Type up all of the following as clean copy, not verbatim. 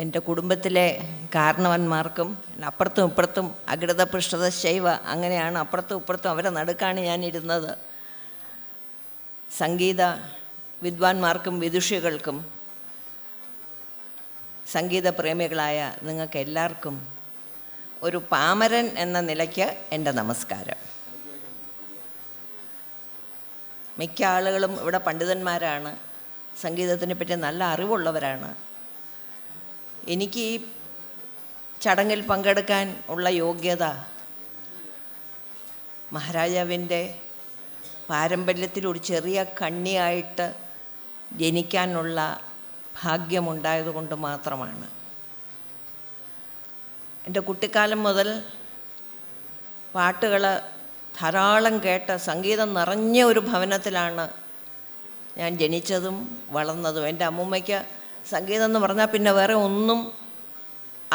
എൻ്റെ കുടുംബത്തിലെ കാരണവന്മാർക്കും അപ്പുറത്തും ഇപ്പുറത്തും അഗ്രത പൃഷ്ഠത ശൈവ അങ്ങനെയാണ്, അപ്പുറത്തും ഇപ്പുറത്തും അവരെ നടുക്കാണ് ഞാനിരുന്നത്. സംഗീത വിദ്വാൻമാർക്കും വിദുഷികൾക്കും സംഗീത പ്രേമികളായ നിങ്ങൾക്ക് എല്ലാവർക്കും ഒരു പാമരൻ എന്ന നിലയ്ക്ക് എൻ്റെ നമസ്കാരം. മിക്ക ആളുകളും ഇവിടെ പണ്ഡിതന്മാരാണ്, സംഗീതത്തിനെ പറ്റി നല്ല അറിവുള്ളവരാണ്. എനിക്ക് ഈ ചടങ്ങിൽ പങ്കെടുക്കാൻ ഉള്ള യോഗ്യത മഹാരാജാവിൻ്റെ പാരമ്പര്യത്തിൽ ഒരു ചെറിയ കണ്ണിയായിട്ട് ജനിക്കാനുള്ള ഭാഗ്യമുണ്ടായതുകൊണ്ട് മാത്രമാണ്. എൻ്റെ കുട്ടിക്കാലം മുതൽ പാട്ടുകൾ ധാരാളം കേട്ട് സംഗീതം നിറഞ്ഞ ഒരു ഭവനത്തിലാണ് ഞാൻ ജനിച്ചതും വളർന്നതും. എൻ്റെ അമ്മൂമ്മയ്ക്ക് സംഗീതം എന്ന് പറഞ്ഞാൽ പിന്നെ വേറെ ഒന്നും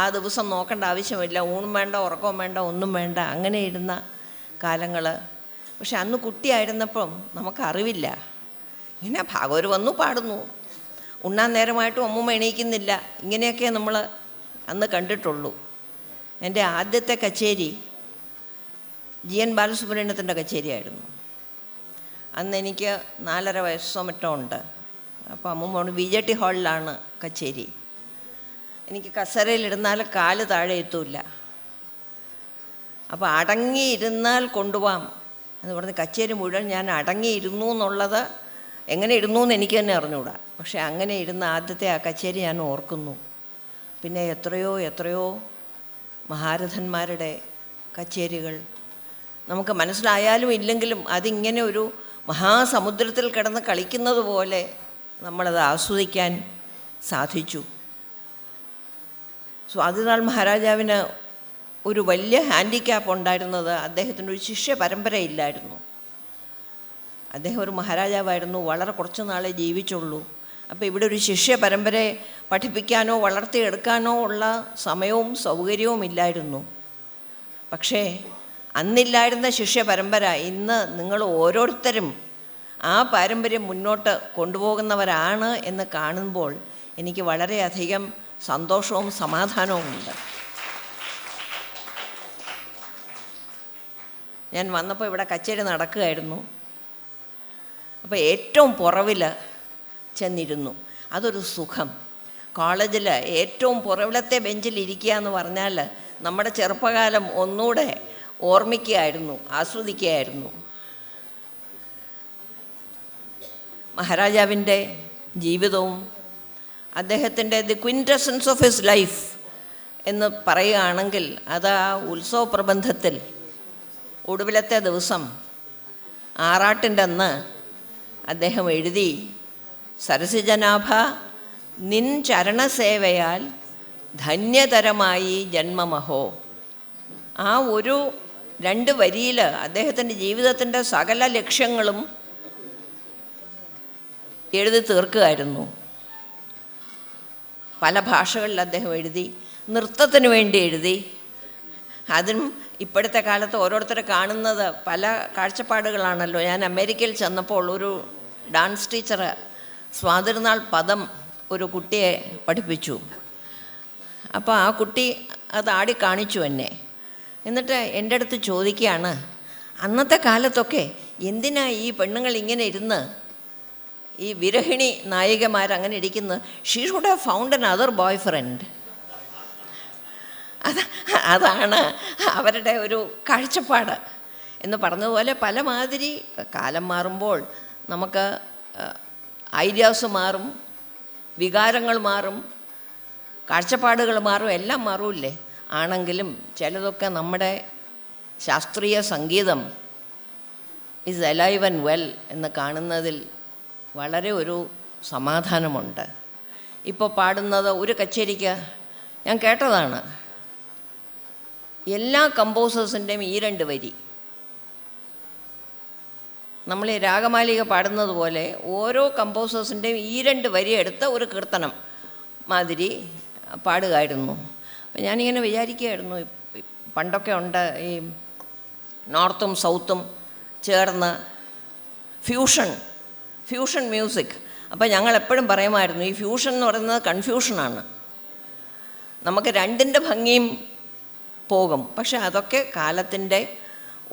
ആ ദിവസം നോക്കേണ്ട ആവശ്യമില്ല. ഊണും വേണ്ട, ഉറക്കവും വേണ്ട, ഒന്നും വേണ്ട, അങ്ങനെ ഇരുന്ന കാലങ്ങൾ. പക്ഷെ അന്ന് കുട്ടിയായിരുന്നപ്പം നമുക്കറിവില്ല. ഇങ്ങനെ ഭാഗവർ വന്നു പാടുന്നു, ഉണ്ണാൻ നേരമായിട്ടും അമ്മൂമ്മ എണീക്കുന്നില്ല, ഇങ്ങനെയൊക്കെ നമ്മൾ അന്ന് കണ്ടിട്ടുള്ളൂ. എൻ്റെ ആദ്യത്തെ കച്ചേരി GN ബാലസുബ്രഹ്മണ്യത്തിൻ്റെ കച്ചേരിയായിരുന്നു. അന്ന് എനിക്ക് 4.5 വയസ്സോ മറ്റോ ഉണ്ട്. അപ്പോൾ അമ്മൂമ്മ VJT ഹാളിലാണ് കച്ചേരി. എനിക്ക് കസേരയിലിരുന്നാൽ കാല് താഴെ എത്തൂല്ല. അപ്പോൾ അടങ്ങിയിരുന്നാൽ കൊണ്ടുപോകാം എന്ന് പറഞ്ഞ് കച്ചേരി മുഴുവൻ ഞാൻ അടങ്ങിയിരുന്നു എന്നുള്ളത് എങ്ങനെ ഇരുന്നു എന്ന് എനിക്ക് തന്നെ അറിഞ്ഞുകൂടാ. പക്ഷേ അങ്ങനെ ഇരുന്ന ആദ്യത്തെ ആ കച്ചേരി ഞാൻ ഓർക്കുന്നു. പിന്നെ എത്രയോ മഹാരഥന്മാരുടെ കച്ചേരികൾ നമുക്ക് മനസ്സിലായാലും ഇല്ലെങ്കിലും അതിങ്ങനെ ഒരു മഹാസമുദ്രത്തിൽ കിടന്ന് കളിക്കുന്നത് പോലെ നമ്മളത് ആസ്വദിക്കാൻ സാധിച്ചു. സ്വാതിനാൾ മഹാരാജാവിന് ഒരു വലിയ ഹാൻഡിക്യാപ്പ് ഉണ്ടായിരുന്നത് അദ്ദേഹത്തിൻ്റെ ഒരു ശിഷ്യ പരമ്പരയില്ലായിരുന്നു. അദ്ദേഹം ഒരു മഹാരാജാവായിരുന്നു, വളരെ കുറച്ച് നാളെ ജീവിച്ചുള്ളൂ. അപ്പോൾ ഇവിടെ ഒരു ശിഷ്യ പരമ്പരയെ പഠിപ്പിക്കാനോ വളർത്തിയെടുക്കാനോ ഉള്ള സമയവും സൗകര്യവും ഇല്ലായിരുന്നു. പക്ഷേ അന്നില്ലായിരുന്ന ശിഷ്യ പരമ്പര ഇന്ന് നിങ്ങൾ ഓരോരുത്തരും ആ പാരമ്പര്യം മുന്നോട്ട് കൊണ്ടുപോകുന്നവരാണ് എന്ന് കാണുമ്പോൾ എനിക്ക് വളരെയധികം സന്തോഷവും സമാധാനവും ഉണ്ട്. ഞാൻ വന്നപ്പോൾ ഇവിടെ കച്ചേരി നടക്കുകയായിരുന്നു. അപ്പോൾ ഏറ്റവും പുറവിൽ ചെന്നിരുന്നു. അതൊരു സുഖം. കോളേജിൽ ഏറ്റവും പുറവിലത്തെ ബെഞ്ചിൽ ഇരിക്കുക എന്ന് പറഞ്ഞാൽ നമ്മുടെ ചെറുപ്പകാലം ഒന്നുകൂടെ ഓർമ്മിക്കുകയായിരുന്നു, ആസ്വദിക്കുകയായിരുന്നു. മഹാരാജാവിൻ്റെ ജീവിതവും അദ്ദേഹത്തിൻ്റെ ദി ക്വിൻറ്റസൻസ് ഓഫ് ഹിസ് ലൈഫ് എന്ന് പറയുകയാണെങ്കിൽ അത് ആ ഉത്സവ പ്രബന്ധത്തിൽ ഒടുവിലത്തെ ദിവസം ആറാട്ടിൻ്റെ അന്ന് അദ്ദേഹം എഴുതി, സരസിജനാഭ നിൻ ചരണസേവയാൽ ധന്യതരമായി ജന്മമഹോ. ആ ഒരു 2 വരിയിൽ അദ്ദേഹത്തിൻ്റെ ജീവിതത്തിൻ്റെ സകല ലക്ഷ്യങ്ങളും എഴുതി തീർക്കുകയായിരുന്നു. പല ഭാഷകളിൽ അദ്ദേഹം എഴുതി, നൃത്തത്തിന് വേണ്ടി എഴുതി. അതും ഇപ്പോഴത്തെ കാലത്ത് ഓരോരുത്തരെ കാണുന്നത് പല കാഴ്ചപ്പാടുകളാണല്ലോ. ഞാൻ അമേരിക്കയിൽ ചെന്നപ്പോൾ ഒരു ഡാൻസ് ടീച്ചർ സ്വാതിരുന്നാൾ പദം ഒരു കുട്ടിയെ പഠിപ്പിച്ചു. അപ്പോൾ ആ കുട്ടി അത് ആടി കാണിച്ചു എന്നെ. എന്നിട്ട് എൻ്റെ അടുത്ത് ചോദിക്കുകയാണ്, അന്നത്തെ കാലത്തൊക്കെ എന്തിനാ ഈ പെണ്ണുങ്ങൾ ഇങ്ങനെ ഇരുന്ന് ഈ വിരഹിണി നായികമാരങ്ങനെ ഇരിക്കുന്നത്? She should have found N other boy friend. അതാണ് അവരുടെ ഒരു കാഴ്ചപ്പാട് എന്ന് പറഞ്ഞതുപോലെ പല മാതിരി കാലം മാറുമ്പോൾ നമുക്ക് ഐഡിയാസ് മാറും, വികാരങ്ങൾ മാറും, കാഴ്ചപ്പാടുകൾ മാറും, എല്ലാം മാറൂല്ലേ. ആണെങ്കിലും ചിലതൊക്കെ നമ്മുടെ ശാസ്ത്രീയ സംഗീതം ഈസ് അലൈവ് ആൻഡ് വെൽ എന്ന് കാണുന്നതിൽ വളരെ ഒരു സമാധാനമുണ്ട്. ഇപ്പോൾ പാടുന്നത് ഒരു കച്ചേരിക്ക് ഞാൻ കേട്ടതാണ്, എല്ലാ കമ്പോസേഴ്സിൻ്റെയും ഈ 2 വരി. നമ്മൾ ഈ രാഗമാലിക പാടുന്നത് പോലെ ഓരോ കമ്പോസേഴ്സിൻ്റെയും ഈ 2 വരി എടുത്ത ഒരു കീർത്തനം മാതിരി പാടുകയായിരുന്നു. അപ്പം ഞാനിങ്ങനെ വിചാരിക്കുകയായിരുന്നു, പണ്ടൊക്കെ ഉണ്ട് ഈ നോർത്തും സൗത്തും ചേർന്ന് ഫ്യൂഷൻ മ്യൂസിക്. അപ്പോൾ ഞങ്ങൾ എപ്പോഴും പറയുമായിരുന്നു, ഈ ഫ്യൂഷൻ എന്ന് പറയുന്നത് കൺഫ്യൂഷനാണ്. നമുക്ക് രണ്ടിൻ്റെ ഭംഗിയും പോകും. പക്ഷെ അതൊക്കെ കാലത്തിൻ്റെ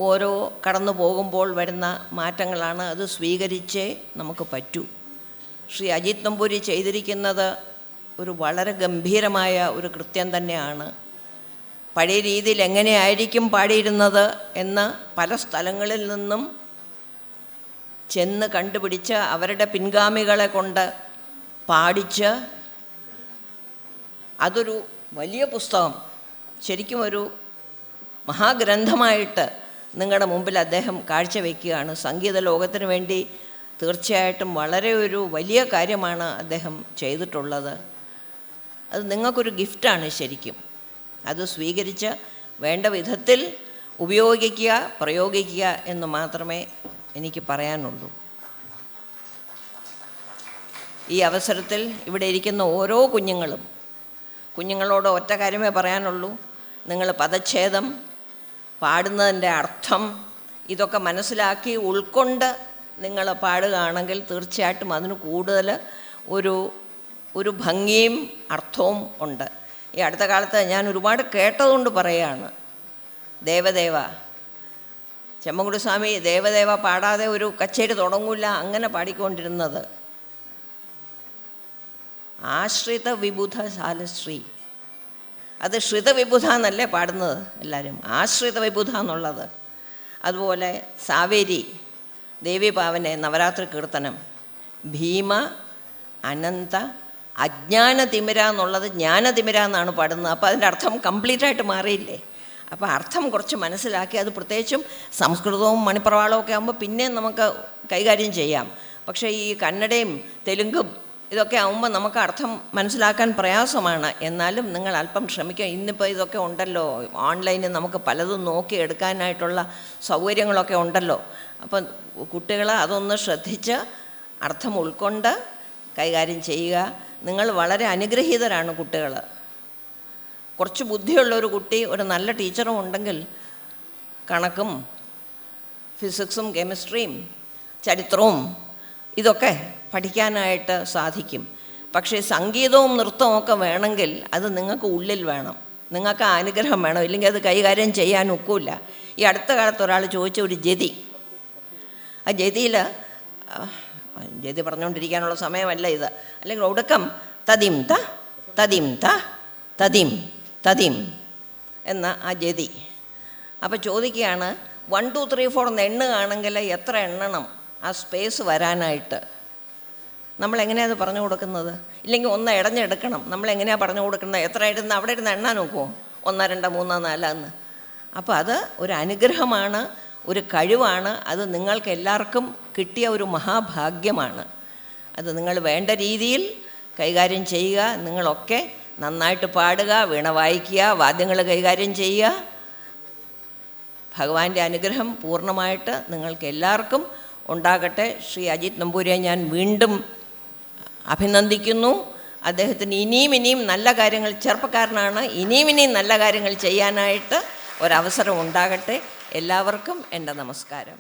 ഓരോ കടന്നു പോകുമ്പോൾ വരുന്ന മാറ്റങ്ങളാണ്. അത് സ്വീകരിച്ചേ നമുക്ക് പറ്റൂ. ശ്രീ അജിത് നമ്പൂരി ചെയ്തിരിക്കുന്നത് ഒരു വളരെ ഗംഭീരമായ ഒരു കൃത്യം തന്നെയാണ്. പഴയ രീതിയിൽ എങ്ങനെയായിരിക്കും പാടിയിരുന്നത് എന്ന് പല സ്ഥലങ്ങളിൽ നിന്നും ചെന്ന് കണ്ടുപിടിച്ച് അവരുടെ പിൻഗാമികളെ കൊണ്ട് പാടിച്ച് അതൊരു വലിയ പുസ്തകം, ശരിക്കും ഒരു മഹാഗ്രന്ഥമായിട്ട് നിങ്ങളുടെ മുമ്പിൽ അദ്ദേഹം കാഴ്ചവെക്കുകയാണ്. സംഗീത ലോകത്തിന് വേണ്ടി തീർച്ചയായിട്ടും വളരെ ഒരു വലിയ കാര്യമാണ് അദ്ദേഹം ചെയ്തിട്ടുള്ളത്. അത് നിങ്ങൾക്കൊരു ഗിഫ്റ്റാണ് ശരിക്കും. അത് സ്വീകരിച്ച് വേണ്ട വിധത്തിൽ ഉപയോഗിക്കുക, പ്രയോഗിക്കുക എന്ന് മാത്രമേ എനിക്ക് പറയാനുള്ളൂ. ഈ അവസരത്തിൽ ഇവിടെ ഇരിക്കുന്ന ഓരോ കുഞ്ഞുങ്ങളോട് ഒറ്റ കാര്യമേ പറയാനുള്ളൂ. നിങ്ങൾ പദച്ഛേദം, പാടുന്നതിൻ്റെ അർത്ഥം ഇതൊക്കെ മനസ്സിലാക്കി ഉൾക്കൊണ്ട് നിങ്ങൾ പാടുകയാണെങ്കിൽ തീർച്ചയായിട്ടും അതിന് കൂടുതൽ ഒരു ഭംഗിയും അർത്ഥവും ഉണ്ട്. ഈ അടുത്ത കാലത്ത് ഞാൻ ഒരുപാട് കേട്ടതുകൊണ്ട് പറയുകയാണ്. ദേവദേവ, ചെമ്മൻകുടി സ്വാമി ദേവദേവ പാടാതെ ഒരു കച്ചേരി തുടങ്ങൂല, അങ്ങനെ പാടിക്കൊണ്ടിരുന്നത്. ആശ്രിത വിബുധ ശാലശ്രീ, അത് ശ്രിതവിബുധ എന്നല്ലേ പാടുന്നത് എല്ലാവരും, ആശ്രിത വിബുധ എന്നുള്ളത്. അതുപോലെ സാവേരി ദേവീപാവനെ നവരാത്രി കീർത്തനം, ഭീമ അനന്ത അജ്ഞാനതിമിര എന്നുള്ളത് ജ്ഞാനതിമിര എന്നാണ് പാടുന്നത്. അപ്പോൾ അതിൻ്റെ അർത്ഥം കംപ്ലീറ്റായിട്ട് മാറിയില്ലേ? അപ്പോൾ അർത്ഥം കുറച്ച് മനസ്സിലാക്കി, അത് പ്രത്യേകിച്ചും സംസ്കൃതവും മണിപ്രവാളവും ഒക്കെ ആകുമ്പോൾ പിന്നെയും നമുക്ക് കൈകാര്യം ചെയ്യാം. പക്ഷേ ഈ കന്നഡയും തെലുങ്കും ഇതൊക്കെ ആകുമ്പോൾ നമുക്ക് അർത്ഥം മനസ്സിലാക്കാൻ പ്രയാസമാണ്. എന്നാലും നിങ്ങൾ അല്പം ശ്രമിക്കുക. ഇന്നിപ്പോൾ ഇതൊക്കെ ഉണ്ടല്ലോ, ഓൺലൈനിൽ നമുക്ക് പലതും നോക്കി എടുക്കാനായിട്ടുള്ള സൗകര്യങ്ങളൊക്കെ ഉണ്ടല്ലോ. അപ്പം കുട്ടികൾ അതൊന്ന് ശ്രദ്ധിച്ച് അർത്ഥം ഉൾക്കൊണ്ട് കൈകാര്യം ചെയ്യുക. നിങ്ങൾ വളരെ അനുഗ്രഹീതരാണ് കുട്ടികൾ. കുറച്ച് ബുദ്ധിയുള്ളൊരു കുട്ടി ഒരു നല്ല ടീച്ചറും ഉണ്ടെങ്കിൽ കണക്കും ഫിസിക്സും കെമിസ്ട്രിയും ചരിത്രവും ഇതൊക്കെ പഠിക്കാനായിട്ട് സാധിക്കും. പക്ഷേ സംഗീതവും നൃത്തവും ഒക്കെ വേണമെങ്കിൽ അത് നിങ്ങൾക്ക് ഉള്ളിൽ വേണം, നിങ്ങൾക്ക് അനുഗ്രഹം വേണം, ഇല്ലെങ്കിൽ അത് കൈകാര്യം ചെയ്യാൻ ഒക്കില്ല. ഈ അടുത്ത കാലത്ത് ഒരാൾ ചോദിച്ച ഒരു ജതി, ആ ജതിയിൽ ജതി പറഞ്ഞുകൊണ്ടിരിക്കാനുള്ള സമയമല്ല ഇത്, അല്ലെങ്കിൽ ഒടുക്കം തതിം ത തതിം ത തതിം തതിം എന്ന ആ ജതി. അപ്പോൾ ചോദിക്കുകയാണ്, 1 2 3 4 എന്ന് എണ്ണുകയാണെങ്കിൽ എത്ര എണ്ണണം ആ സ്പേസ് വരാനായിട്ട്? നമ്മളെങ്ങനെയാണ് അത് പറഞ്ഞു കൊടുക്കുന്നത്? ഇല്ലെങ്കിൽ ഒന്ന് ഇടഞ്ഞെടുക്കണം. നമ്മളെങ്ങനെയാണ് പറഞ്ഞു കൊടുക്കുന്നത്? എത്ര ഇരുന്ന് അവിടെ ഇരുന്ന് എണ്ണാൻ നോക്കുമോ? 1 2 3 4 എന്ന്. അപ്പോൾ അത് ഒരു അനുഗ്രഹമാണ്, ഒരു കഴിവാണ്. അത് നിങ്ങൾക്ക് എല്ലാവർക്കും കിട്ടിയ ഒരു മഹാഭാഗ്യമാണ്. അത് നിങ്ങൾ വേണ്ട രീതിയിൽ കൈകാര്യം ചെയ്യുക. നിങ്ങളൊക്കെ നന്നായിട്ട് പാടുക, വീണ വായിക്കുക, വാദ്യങ്ങൾ കൈകാര്യം ചെയ്യുക. ഭഗവാന്റെ അനുഗ്രഹം പൂർണ്ണമായിട്ട് നിങ്ങൾക്ക് എല്ലാവർക്കും ഉണ്ടാകട്ടെ. ശ്രീ അജിത് നമ്പൂരിയെ ഞാൻ വീണ്ടും അഭിനന്ദിക്കുന്നു. അദ്ദേഹത്തിന് ഇനിയും നല്ല കാര്യങ്ങൾ, ചെറുപ്പക്കാരനാണ്, ഇനിയും നല്ല കാര്യങ്ങൾ ചെയ്യാനായിട്ട് ഒരവസരം ഉണ്ടാകട്ടെ. എല്ലാവർക്കും എൻ്റെ നമസ്കാരം.